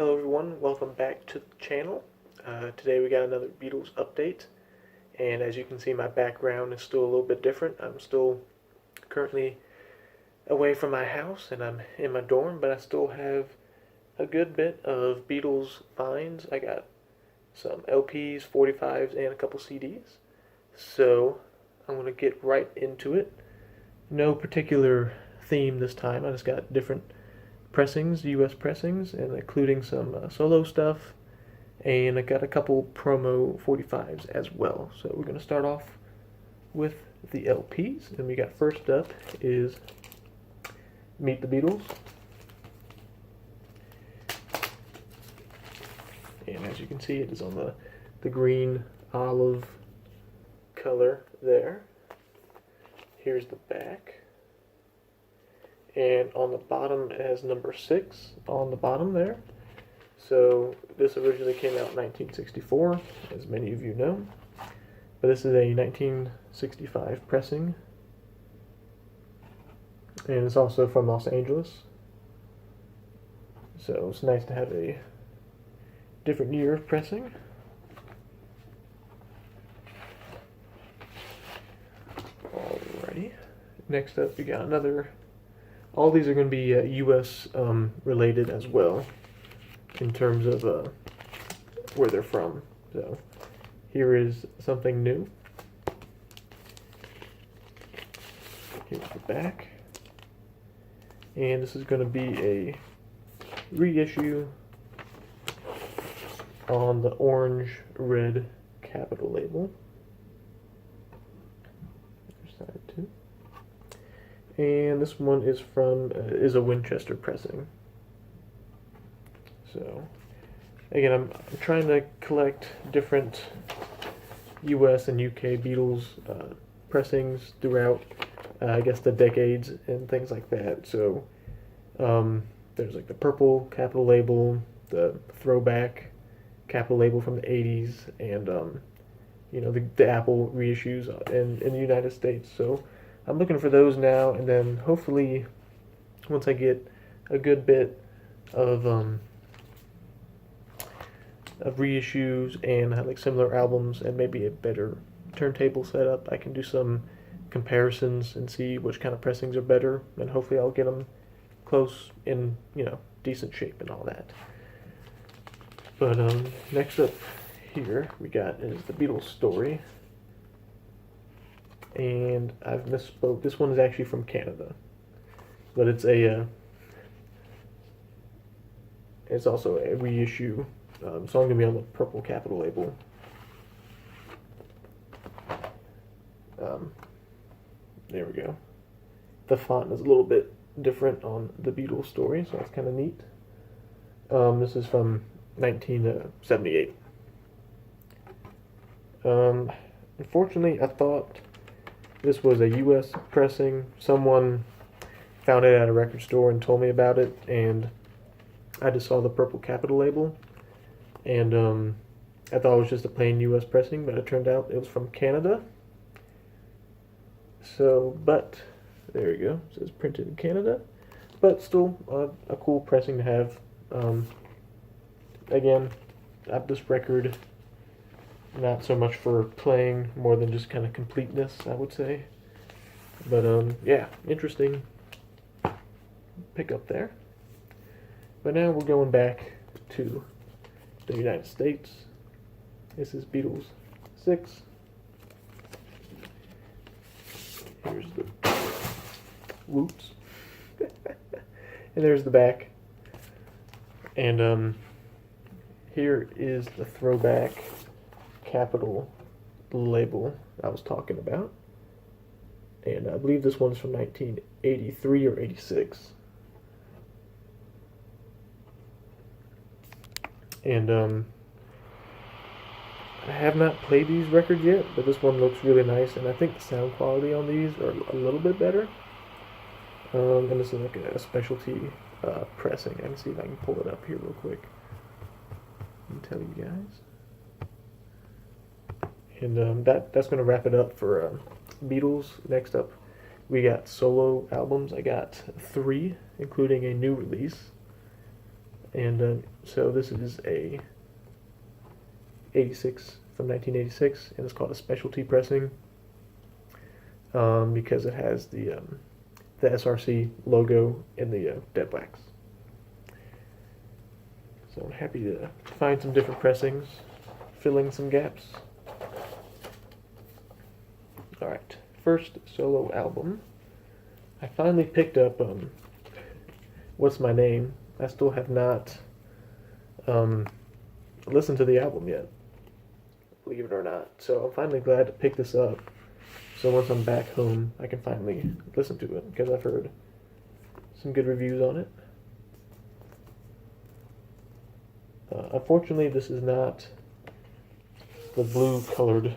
Hello everyone, welcome back to the channel. Today we got another Beatles update, and as you can see my background is still a little bit different. I'm still currently away from my house and I'm in my dorm, but I still have a good bit of Beatles finds. I got some LPs, 45s, and a couple CDs. So I'm going to get right into it. No particular theme this time, I just got different pressings, US pressings, and including some solo stuff, and I got a couple promo 45s as well. So we're going to start off with the LPs, and we got first up is Meet the Beatles. And as you can see, it is on the green olive color there. Here's the back. And on the bottom it has number 6 on the bottom there. So this originally came out in 1964, as many of you know. But this is a 1965 pressing. And it's also from Los Angeles. So it's nice to have a different year of pressing. Alrighty. Next up we got another. All these are going to be US related as well, in terms of where they're from. So here is something new. Here's the back. And this is going to be a reissue on the orange-red capital label. There's side 2. And this one is from is a Winchester pressing. So again, I'm trying to collect different US and UK Beatles pressings throughout I guess the decades and things like that. So there's like the purple capital label, the throwback capital label from the 80s, and you know, the Apple reissues in the United States. So I'm looking for those now, and then hopefully once I get a good bit of reissues and like similar albums and maybe a better turntable setup, I can do some comparisons and see which kind of pressings are better, and hopefully I'll get them close in, you know, decent shape and all that. But next up here we got is the Beatles Story. And I've misspoke. This one is actually from Canada, but it's a it's also a reissue. So I'm gonna be on the purple capital label. There we go. The font is a little bit different on the Beatles Story, so that's kind of neat. This is from 1978. Unfortunately, I thought this was a US pressing. Someone found it at a record store and told me about it, and I just saw the purple capital label, and I thought it was just a plain US pressing, but it turned out it was from Canada. So, but there you go. It says printed in Canada, but still a cool pressing to have. Again, this record, not so much for playing, more than just kind of completeness, I would say. But yeah, interesting pickup there. But now we're going back to the United States. This is Beatles 6. Here's the whoops. And there's the back. And here is the throwback capital label I was talking about, and I believe this one's from 1983 or 86. And I have not played these records yet, but this one looks really nice, and I think the sound quality on these are a little bit better. And this is like a specialty pressing. I can see if I can pull it up here real quick and tell you guys. And that's going to wrap it up for Beatles. Next up, we got solo albums. I got 3, including a new release. And so this is a 86 from 1986, and it's called a specialty pressing because it has the SRC logo in the dead wax. So I'm happy to find some different pressings, filling some gaps. Alright, first solo album. I finally picked up What's My Name. I still have not listened to the album yet, believe it or not. So I'm finally glad to pick this up. So once I'm back home, I can finally listen to it, because I've heard some good reviews on it. Unfortunately, this is not the blue colored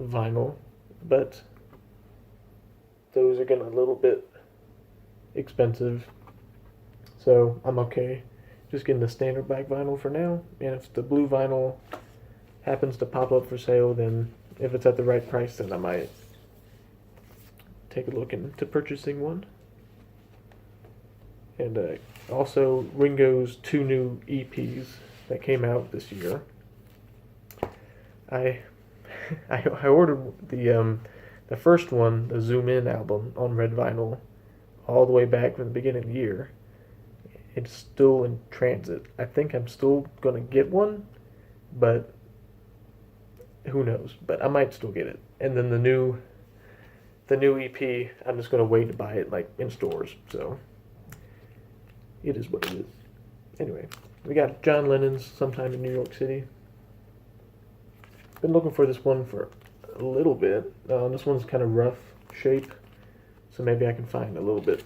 vinyl, but those are getting a little bit expensive, so I'm okay just getting the standard black vinyl for now. And if the blue vinyl happens to pop up for sale, then if it's at the right price, then I might take a look into purchasing one. And also Ringo's 2 new EPs that came out this year. I ordered the first one, the Zoom In album, on red vinyl, all the way back from the beginning of the year. It's still in transit. I think I'm still gonna get one, but who knows? But I might still get it. And then the new EP, I'm just gonna wait to buy it like in stores. So it is what it is. Anyway, we got John Lennon's Sometime in New York City. Been looking for this one for a little bit. This one's kind of rough shape, so maybe I can find a little bit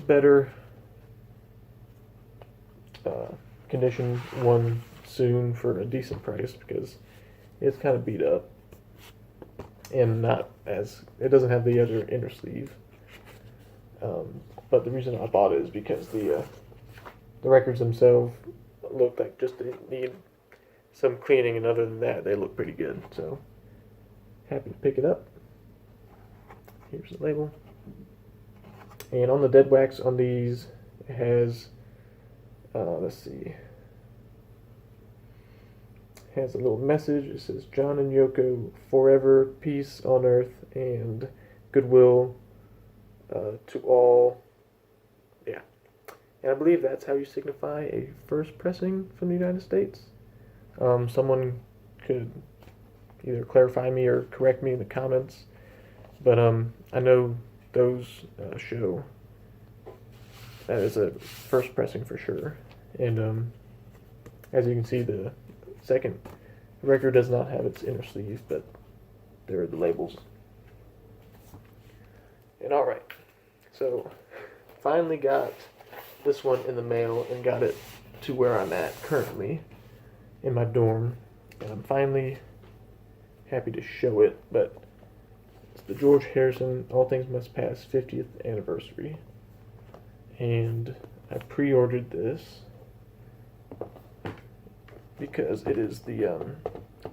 better condition one soon for a decent price, because it's kind of beat up and it doesn't have the other inner sleeve. But the reason I bought it is because the records themselves look like just they need some cleaning, and other than that, they look pretty good. So happy to pick it up. Here's the label. And on the dead wax on these, it has, let's see, has a little message. It says, John and Yoko, forever, peace on earth, and goodwill to all. Yeah. And I believe that's how you signify a first pressing from the United States. Someone could either clarify me or correct me in the comments, but I know those show that is a first pressing for sure. And as you can see, the second record does not have its inner sleeve, but there are the labels. And alright, so finally got this one in the mail and got it to where I'm at currently in my dorm, and I'm finally happy to show it. But it's the George Harrison All Things Must Pass 50th anniversary, and I pre-ordered this because it is the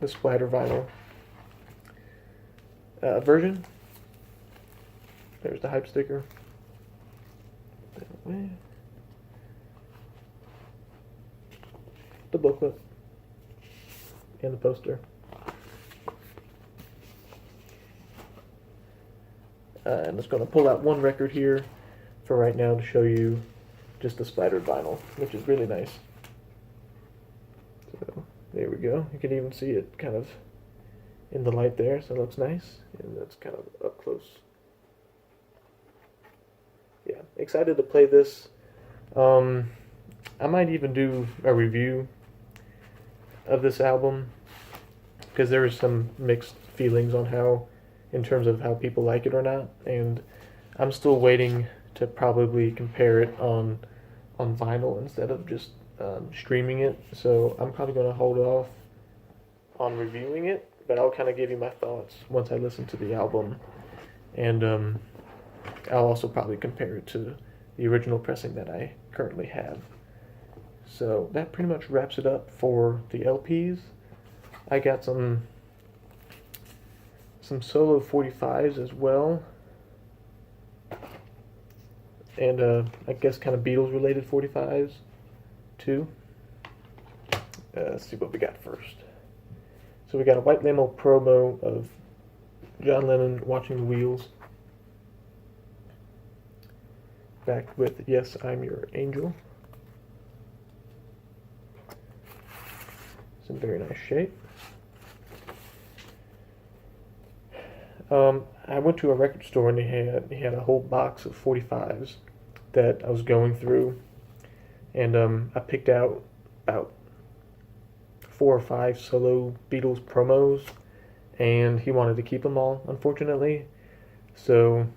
splatter vinyl version. There's the hype sticker. The booklet and the poster. I'm just going to pull out one record here for right now to show you just the splattered vinyl, which is really nice. So there we go. You can even see it kind of in the light there, so it looks nice. And that's kind of up close. Yeah, excited to play this. I might even do a review of this album, because there is some mixed feelings on how, in terms of how people like it or not, and I'm still waiting to probably compare it on vinyl instead of just streaming it. So I'm probably going to hold off on reviewing it, but I'll kind of give you my thoughts once I listen to the album, and I'll also probably compare it to the original pressing that I currently have. So that pretty much wraps it up for the LPs. I got some solo 45s as well. and I guess kind of Beatles related 45s too. Let's see what we got first. So we got a white label promo of John Lennon watching the wheels, backed with "Yes, I'm Your Angel." It's in very nice shape. I went to a record store and they had a whole box of 45s that I was going through, and I picked out about 4 or 5 solo Beatles promos, and he wanted to keep them all, unfortunately. So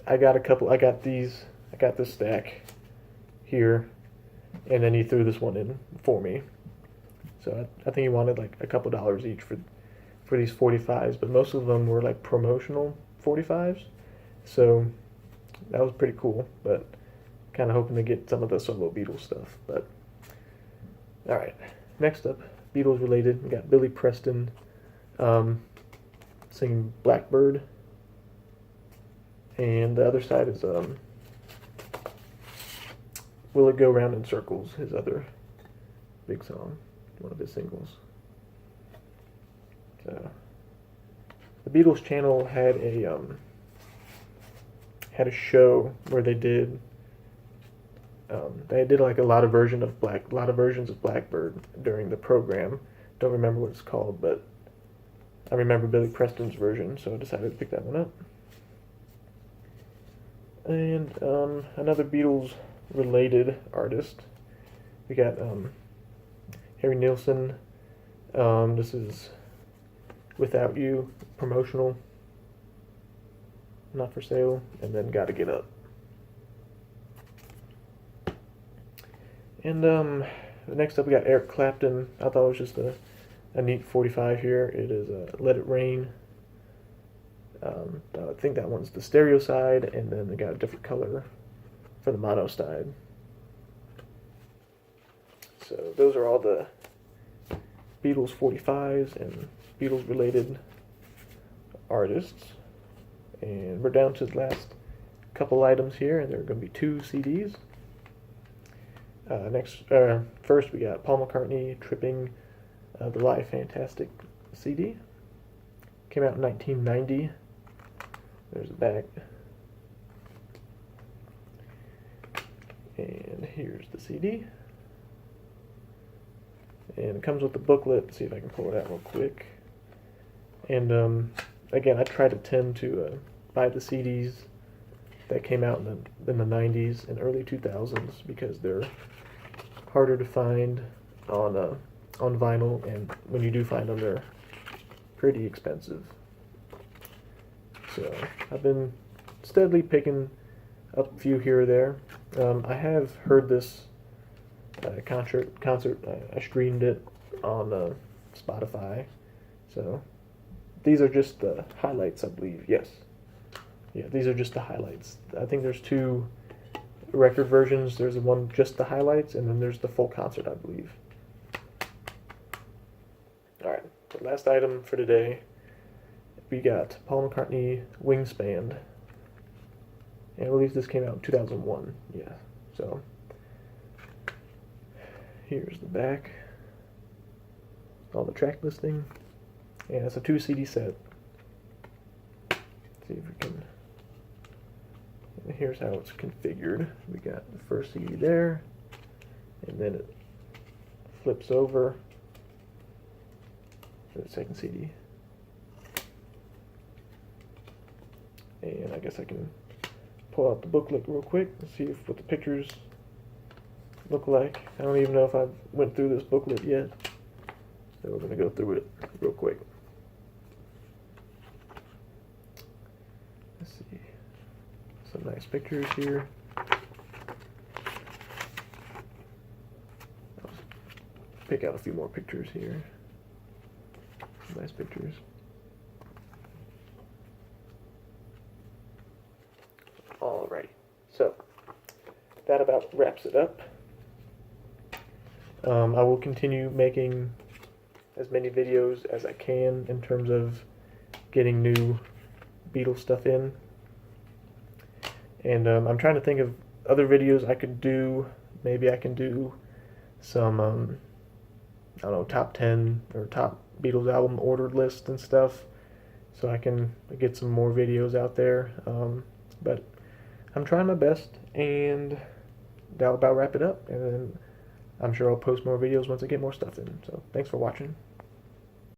I got a couple. I got this stack here, and then he threw this one in for me. So I think he wanted like a couple dollars each for these 45s, but most of them were like promotional 45s. So that was pretty cool, but kind of hoping to get some of the solo Beatles stuff. But all right, next up, Beatles related, we got Billy Preston singing Blackbird, and the other side is Will It Go Round in Circles, his other big song, one of his singles. So the Beatles channel had a show where they did like a lot of versions of Blackbird during the program. Don't remember what it's called, but I remember Billy Preston's version, so I decided to pick that one up. And another Beatles related artist, we got Harry Nielsen. This is Without You, promotional, not for sale, and then Gotta Get Up. And next up we got Eric Clapton. I thought it was just a neat 45 here. It is Let It Rain. I think that one's the stereo side, and then they got a different color for the mono side. So those are all the Beatles 45s and Beatles related artists. And we're down to the last couple items here, and there are going to be 2 CDs. First we got Paul McCartney Tripping, the Live Fantastic CD. Came out in 1990. There's the back. And here's the CD. And it comes with the booklet. Let's see if I can pull it out real quick. And again, I try to tend to buy the CDs that came out in the 90s and early 2000s because they're harder to find on vinyl, and when you do find them, they're pretty expensive. So I've been steadily picking up a few here or there. I have heard this concert. I streamed it on Spotify. So these are just the highlights, I believe. Yes. Yeah, these are just the highlights. I think there's 2 record versions. There's one just the highlights, and then there's the full concert, I believe. Alright, the last item for today, we got Paul McCartney Wingspan. And I believe this came out in 2001. Yeah, so here's the back. All the track listing. And it's a 2 CD set. Let's see if we can. And here's how it's configured. We got the first CD there, and then it flips over to the second CD. And I guess I can pull out the booklet real quick and see what the pictures look like. I don't even know if I went through this booklet yet, so we're going to go through it real quick. Let's see. Some nice pictures here. I'll pick out a few more pictures here. Some nice pictures. Alrighty, so that about wraps it up. I will continue making as many videos as I can in terms of getting new Beatles stuff in. And I'm trying to think of other videos I could do. Maybe I can do some, I don't know, top 10 or top Beatles album ordered list and stuff, so I can get some more videos out there. But I'm trying my best, and that'll about wrap it up. And then I'm sure I'll post more videos once I get more stuff in. So thanks for watching.